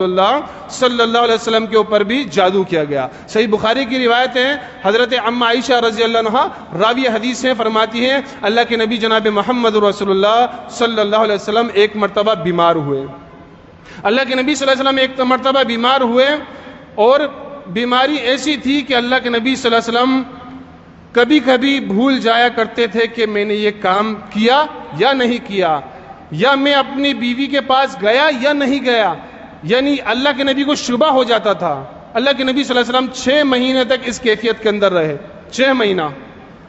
اللہ صلی اللہ علیہ وسلم کے اوپر بھی جادو کیا گیا۔ صحیح بخاری کی روایت ہے، حضرت ام عائشہ رضی اللہ عنہا راوی حدیث ہیں، فرماتی ہیں اللہ کے نبی جناب محمد رسول اللہ صلی اللہ علیہ وسلم ایک مرتبہ بیمار ہوئے۔ اللہ کے نبی صلی اللہ علیہ وسلم ایک مرتبہ بیمار ہوئے اور بیماری ایسی تھی کہ اللہ کے نبی صلی اللہ علیہ وسلم کبھی کبھی بھول جایا کرتے تھے کہ میں نے یہ کام کیا یا نہیں کیا، یا میں اپنی بیوی کے پاس گیا یا نہیں گیا، یعنی اللہ کے نبی کو شبہ ہو جاتا تھا۔ اللہ کے نبی صلی اللہ علیہ وسلم 6 مہینے تک اس کیفیت کے اندر رہے، 6 مہینہ۔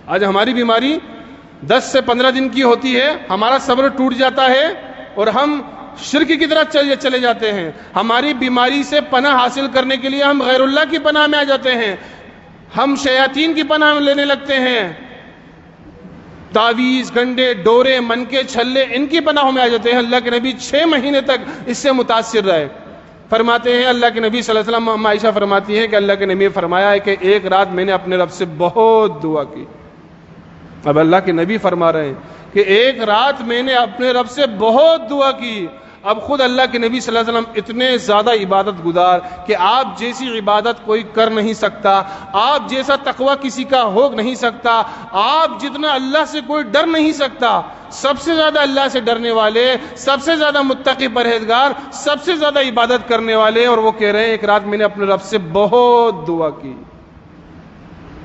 آج ہماری بیماری 10 سے 15 دن کی ہوتی ہے، ہمارا صبر ٹوٹ جاتا ہے اور ہم شرک کی طرف چلے جاتے ہیں۔ ہماری بیماری سے پناہ حاصل کرنے کے لیے ہم غیر اللہ کی پناہ میں آ جاتے ہیں، ہم شیاطین کی پناہ لینے لگتے ہیں، تعویذ، گنڈے، ڈورے، منکے، چھلے، ان کی پناہوں میں آ جاتے ہیں۔ اللہ کے نبی 6 مہینے تک اس سے متاثر رہے۔ فرماتے ہیں اللہ کے نبی صلی اللہ علیہ وسلم، عائشہ فرماتی ہیں کہ اللہ کے نبی نے فرمایا ہے کہ ایک رات میں نے اپنے رب سے بہت دعا کی۔ اب اللہ کے نبی فرما رہے ہیں کہ ایک رات میں نے اپنے رب سے بہت دعا کی۔ اب خود اللہ کے نبی صلی اللہ علیہ وسلم اتنے زیادہ عبادت گزار کہ آپ جیسی عبادت کوئی کر نہیں سکتا، آپ جیسا تقوی کسی کا ہو نہیں سکتا، آپ جتنا اللہ سے کوئی ڈر نہیں سکتا۔ سب سے زیادہ اللہ سے ڈرنے والے، سب سے زیادہ متقی پرہیزگار، سب سے زیادہ عبادت کرنے والے، اور وہ کہہ رہے ہیں ایک رات میں نے اپنے رب سے بہت دعا کی۔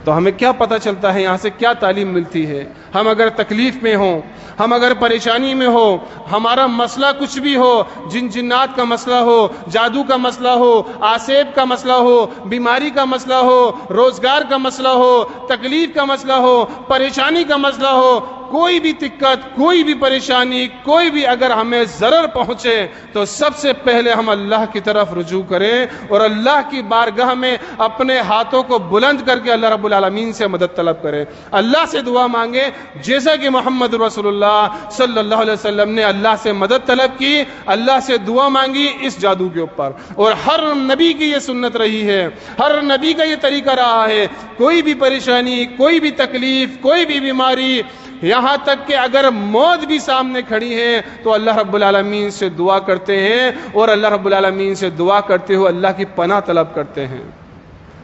تو ہمیں کیا پتہ چلتا ہے، یہاں سے کیا تعلیم ملتی ہے؟ ہم اگر تکلیف میں ہوں، ہم اگر پریشانی میں ہو، ہمارا مسئلہ کچھ بھی ہو، جنات کا مسئلہ ہو، جادو کا مسئلہ ہو، آسیب کا مسئلہ ہو، بیماری کا مسئلہ ہو، روزگار کا مسئلہ ہو، تکلیف کا مسئلہ ہو، پریشانی کا مسئلہ ہو، کوئی بھی دقت، کوئی بھی پریشانی، کوئی بھی اگر ہمیں ضرر پہنچے تو سب سے پہلے ہم اللہ کی طرف رجوع کریں اور اللہ کی بارگاہ میں اپنے ہاتھوں کو بلند کر کے اللہ رب العالمین سے مدد طلب کریں، اللہ سے دعا مانگیں، جیسا کہ محمد رسول اللہ صلی اللہ علیہ وسلم نے اللہ سے مدد طلب کی، اللہ سے دعا مانگی اس جادو کے اوپر۔ اور ہر نبی کی یہ سنت رہی ہے، ہر نبی کا یہ طریقہ رہا ہے، کوئی بھی پریشانی، کوئی بھی تکلیف، کوئی بھی بیماری، یہاں تک کہ اگر موت بھی سامنے کھڑی ہے تو اللہ رب العالمین سے دعا کرتے ہیں اور اللہ رب العالمین سے دعا کرتے ہوئے اللہ کی پناہ طلب کرتے ہیں۔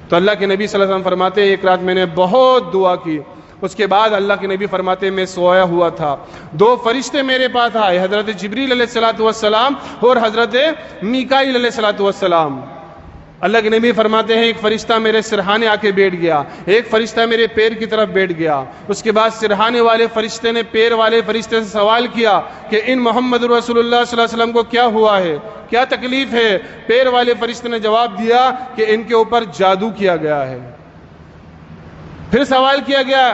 تو اللہ کے نبی صلی اللہ علیہ وسلم فرماتے ہیں ایک رات میں نے بہت دعا کی، اس کے بعد اللہ کے نبی فرماتے ہیں میں سویا ہوا تھا، 2 فرشتے میرے پاس آئے، حضرت جبریل علیہ السلام اور حضرت میکائیل علیہ السلام۔ اللہ کے نبی فرماتے ہیں ایک فرشتہ میرے سرہانے آ کے بیٹھ گیا، ایک فرشتہ میرے پیر کی طرف بیٹھ گیا۔ اس کے بعد سرہانے والے فرشتے نے پیر والے فرشتے سے سوال کیا کہ ان محمد رسول اللہ صلی اللہ علیہ وسلم کو کیا ہوا ہے، کیا تکلیف ہے؟ پیر والے فرشتے نے جواب دیا کہ ان کے اوپر جادو کیا گیا ہے۔ پھر سوال کیا گیا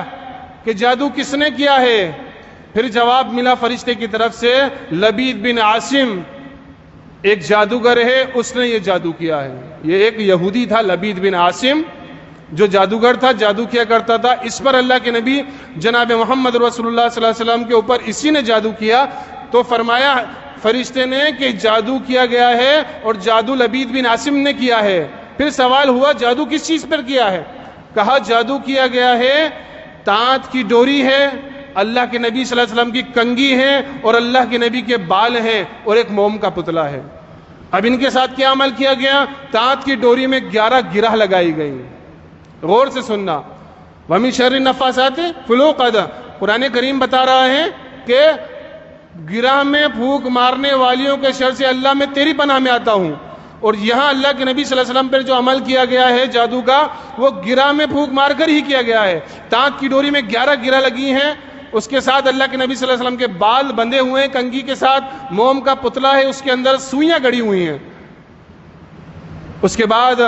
کہ جادو کس نے کیا ہے؟ پھر جواب ملا فرشتے کی طرف سے لبید بن عاصم ایک جادوگر ہے، اس نے یہ جادو کیا ہے۔ یہ ایک یہودی تھا لبید بن عاصم جو جادوگر تھا، جادو کیا کرتا تھا۔ اس پر اللہ کے نبی جناب محمد رسول اللہ صلی اللہ علیہ وسلم کے اوپر اسی نے جادو کیا، تو فرمایا فرشتے نے کہ جادو کیا گیا ہے اور جادو لبید بن عاصم نے کیا ہے۔ پھر سوال ہوا جادو کس چیز پر کیا ہے؟ کہا جادو کیا گیا ہے، تانت کی ڈوری ہے، اللہ کے نبی صلی اللہ علیہ وسلم کی کنگھی ہے اور اللہ کے نبی کے بال ہیں اور ایک موم کا پتلا ہے۔ اب ان کے ساتھ کیا عمل کیا گیا؟ تانت کی ڈوری میں 11 گرہ لگائی گئی۔ غور سے سننا، وَمِن شَرِّ النَّفَّاثَاتِ فِي الْعُقَدِ، قرآن کریم بتا رہا ہے کہ گرہ میں پھونک مارنے والیوں کے شر سے اللہ میں تیری پناہ میں آتا ہوں۔ اور یہاں اللہ کے نبی صلی اللہ علیہ وسلم پر جو عمل کیا گیا ہے جادو کا، وہ گرہ میں پھونک مار کر ہی کیا گیا ہے۔ تانت کی ڈوری میں 11 گرہ لگی ہیں، اس کے ساتھ اللہ کے نبی صلی اللہ علیہ وسلم کے بال بندھے ہوئے ہیں، کنگھی کے ساتھ موم کا پتلا ہے، اس کے اندر سوئیاں گڑی ہوئی ہیں۔ اس کے بعد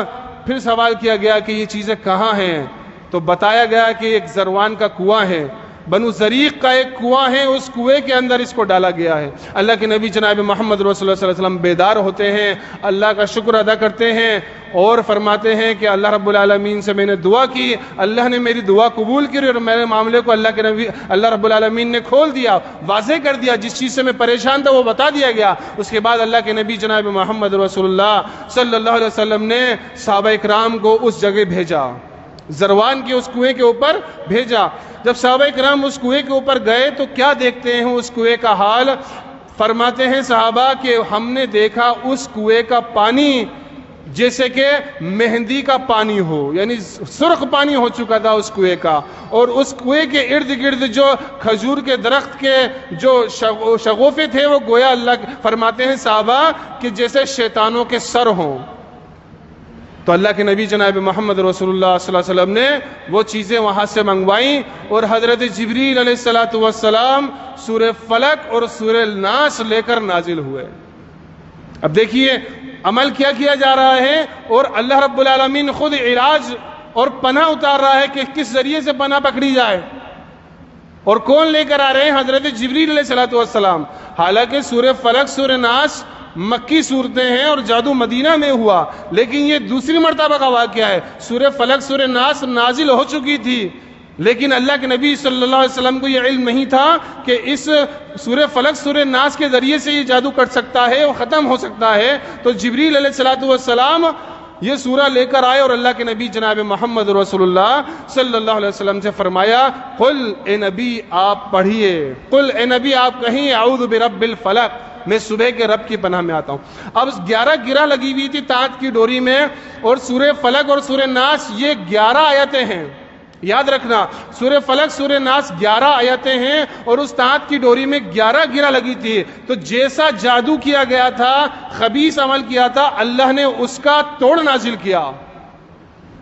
پھر سوال کیا گیا کہ یہ چیزیں کہاں ہیں؟ تو بتایا گیا کہ ایک زروان کا کنواں ہے، بنو زریق کا ایک کنواں ہے، اس کنویں کے اندر اس کو ڈالا گیا ہے۔ اللہ کے نبی جناب محمد رسول اللہ صلی اللہ علیہ وسلم بیدار ہوتے ہیں، اللہ کا شکر ادا کرتے ہیں اور فرماتے ہیں کہ اللہ رب العالمین سے میں نے دعا کی، اللہ نے میری دعا قبول کی اور میرے معاملے کو اللہ رب العالمین نے کھول دیا، واضح کر دیا، جس چیز سے میں پریشان تھا وہ بتا دیا گیا۔ اس کے بعد اللہ کے نبی جناب محمد رسول اللہ صلی اللہ علیہ وسلم نے صحابہ اکرام کو اس جگہ بھیجا، زروان کے اس کنویں کے اوپر بھیجا۔ جب صحابہ اکرام اس کنویں کے اوپر گئے تو کیا دیکھتے ہیں اس کنویں کا حال؟ فرماتے ہیں صحابہ کہ ہم نے دیکھا اس کنویں کا پانی جیسے کہ مہندی کا پانی ہو، یعنی سرخ پانی ہو چکا تھا اس کنویں کا، اور اس کنویں کے ارد گرد جو کھجور کے درخت کے جو شگوفے تھے وہ گویا اللہ فرماتے ہیں صحابہ کہ جیسے شیطانوں کے سر ہوں۔ تو اللہ کے نبی جناب محمد رسول اللہ صلی اللہ علیہ وسلم نے وہ چیزیں وہاں سے منگوائیں، اور حضرت جبریل علیہ السلام سورہ فلق اور سورہ ناس لے کر نازل ہوئے۔ اب دیکھیے عمل کیا کیا جا رہا ہے، اور اللہ رب العالمین خود علاج اور پناہ اتار رہا ہے کہ کس ذریعے سے پناہ پکڑی جائے، اور کون لے کر آ رہے ہیں؟ حضرت جبریل علیہ السلام۔ حالانکہ سورہ فلق سورہ ناس مکی صورتیں ہیں اور جادو مدینہ میں ہوا، لیکن یہ دوسری مرتبہ کا واقعہ ہے۔ سورہ فلق سورہ ناس نازل ہو چکی تھی، لیکن اللہ کے نبی صلی اللہ علیہ وسلم کو یہ علم نہیں تھا کہ اس سورہ فلق سورہ ناس کے ذریعے سے یہ جادو کٹ سکتا ہے اور ختم ہو سکتا ہے۔ تو جبریل علیہ السلام یہ سورہ لے کر آئے، اور اللہ کے نبی جناب محمد رسول اللہ صلی اللہ علیہ وسلم سے فرمایا، قل اے نبی آپ پڑھیے، قل اے نبی آپ کہیں اعوذ برب الفلق، میں صبح کے رب کی پناہ میں آتا ہوں۔ اب 11 گرہ لگی ہوئی تھی تاج کی ڈوری میں، اور سورہ فلق اور سورہ ناس یہ 11 آیتیں ہیں۔ یاد رکھنا، سورہ فلق سورہ ناس 11 آیتیں ہیں، اور اس تاج کی ڈوری میں 11 گرہ لگی تھی۔ تو جیسا جادو کیا گیا تھا، خبیث عمل کیا تھا، اللہ نے اس کا توڑ نازل کیا،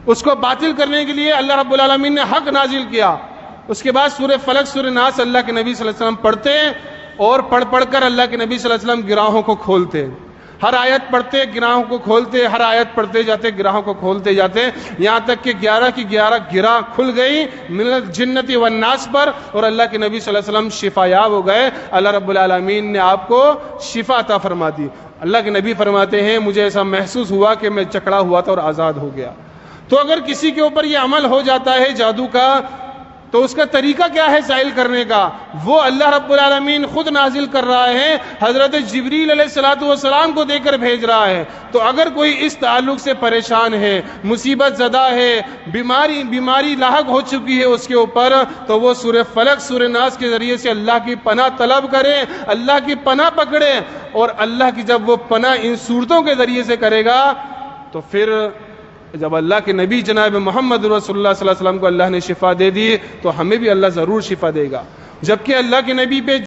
اس کو باطل کرنے کے لیے اللہ رب العالمین نے حق نازل کیا۔ اس کے بعد سورہ فلق سورہ ناس اللہ کے نبی صلی اللہ علیہ وسلم پڑھتے، اور پڑھ پڑھ کر اللہ کے نبی صلی اللہ علیہ وسلم گراہوں کو کھولتے، ہر آیت پڑھتے گراہوں کو کھولتے، ہر آیت پڑھتے جاتے گراہوں کو کھولتے جاتے، یہاں تک کہ 11 کی 11 گراہ کھل گئی من الجنت والناس پر، اور اللہ کے نبی صلی اللہ علیہ وسلم شفا یاب ہو گئے۔ اللہ رب العالمین نے آپ کو شفا عطا فرما دی۔ اللہ کے نبی فرماتے ہیں مجھے ایسا محسوس ہوا کہ میں جکڑا ہوا تھا اور آزاد ہو گیا۔ تو اگر کسی کے اوپر یہ عمل ہو جاتا ہے جادو کا، تو اس کا طریقہ کیا ہے زائل کرنے کا؟ وہ اللہ رب العالمین خود نازل کر رہا ہے، حضرت جبریل علیہ السلام کو دے کر بھیج رہا ہے۔ تو اگر کوئی اس تعلق سے پریشان ہے، مصیبت زدہ ہے، بیماری لاحق ہو چکی ہے اس کے اوپر، تو وہ سورہ فلق سورہ ناس کے ذریعے سے اللہ کی پناہ طلب کرے، اللہ کی پناہ پکڑے، اور اللہ کی جب وہ پناہ ان صورتوں کے ذریعے سے کرے گا، تو پھر جب اللہ کے نبی جناب محمد رسول اللہ صلی اللہ علیہ وسلم کو اللہ نے شفا دے دی، تو ہمیں بھی اللہ ضرور شفا دے گا۔ جبکہ اللہ کے نبی پہ